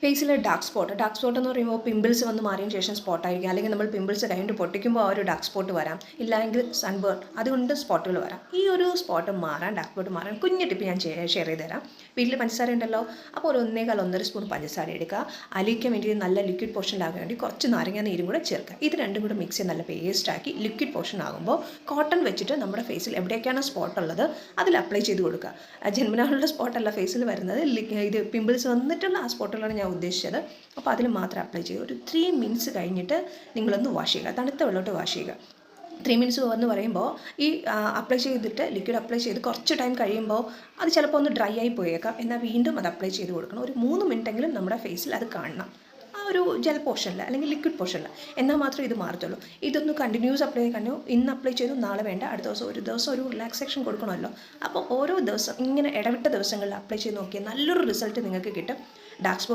ഫേസിലെ dark spot എന്ന് പറയുമ്പോൾ pimples വന്ന് മാറിയതിന് ശേഷം സ്പോട്ടായിരിക്കും, അല്ലെങ്കിൽ നമ്മൾ പിമ്പിൾസ് കഴിഞ്ഞിട്ട് പൊട്ടിക്കുമ്പോൾ ആ ഒരു ഡാർക്ക് സ്പോട്ട് വരാം, ഇല്ലെങ്കിൽ സൺബേൺ, അതുകൊണ്ട് സ്പോട്ടുകൾ വരാം. ഈ ഒരു സ്പോട്ട് മാറാൻ, ഡാർക്ക് സ്പോട്ട് മാറാൻ കുഞ്ഞു ടിപ്പ് ഞാൻ ഷെയർ ചെയ്ത് തരാം. വീട്ടിൽ പഞ്ചസാര ഉണ്ടല്ലോ, അപ്പോൾ ഒരു 1.5 സ്പൂൺ പഞ്ചസാര എടുക്കുക. അലിയിക്കാൻ വേണ്ടി നല്ല ലിക്വിഡ് പോർഷനിലാകാൻ വേണ്ടി കുറച്ച് നാരങ്ങ നീരും കൂടെ ചേർക്കുക. ഇത് രണ്ടും കൂടെ മിക്സ് ചെയ്ത് നല്ല പേസ്റ്റാക്കി ലിക്വിഡ് പോർഷൻ ആകുമ്പോൾ കോട്ടൺ വെച്ചിട്ട് നമ്മുടെ ഫേസിൽ എവിടേക്കാണ് സ്പോട്ട് ഉള്ളത് അതിൽ അപ്ലൈ ചെയ്ത് കൊടുക്കുക. ജന്മനാളുള്ള സ്പോട്ടല്ല ഫേസിൽ വരുന്നത്, ഇത് പിമ്പിൾസ് വന്നിട്ടുള്ള ആ സ്പോട്ടുകളാണ് ഞാൻ ഉദ്ദേശിച്ചത്. അപ്പോൾ അതിൽ മാത്രം അപ്ലൈ ചെയ്യുക. ഒരു 3 മിനിറ്റ്സ് കഴിഞ്ഞിട്ട് നിങ്ങളൊന്ന് വാഷ് ചെയ്യുക, തണുത്ത വെള്ളത്തോട്ട് വാഷ് ചെയ്യുക. 3 മിനിറ്റ്സ് എന്ന് പറയുമ്പോൾ ഈ അപ്ലൈ ചെയ്തിട്ട് ലിക്വിഡ് അപ്ലൈ ചെയ്ത് കുറച്ച് ടൈം കഴിയുമ്പോൾ അത് ചിലപ്പോൾ ഒന്ന് ഡ്രൈ ആയി പോയേക്കാം. എന്നാൽ വീണ്ടും അത് അപ്ലൈ ചെയ്ത് കൊടുക്കണം. ഒരു 3 മിനിറ്റെങ്കിലും നമ്മുടെ ഫേസിൽ അത് കാണണം, ആ ഒരു ജെൽ പോർഷനിൽ അല്ലെങ്കിൽ ലിക്വിഡ് പോർഷനിൽ, എന്നാൽ മാത്രമേ ഇത് മാറത്തുള്ളൂ. ഇതൊന്ന് കണ്ടിന്യൂസ് അപ്ലൈ ചെയ്ത് ഇന്ന് അപ്ലൈ ചെയ്തു നാളെ വേണ്ട, അടുത്ത ദിവസം ഒരു ദിവസം ഒരു റിലാക്സേഷൻ കൊടുക്കണമല്ലോ. അപ്പോൾ ഓരോ ദിവസം ഇങ്ങനെ ഇടവിട്ട ദിവസങ്ങളിൽ അപ്ലൈ ചെയ്ത് നോക്കിയാൽ നല്ലൊരു റിസൾട്ട് നിങ്ങൾക്ക് കിട്ടും. Dark spot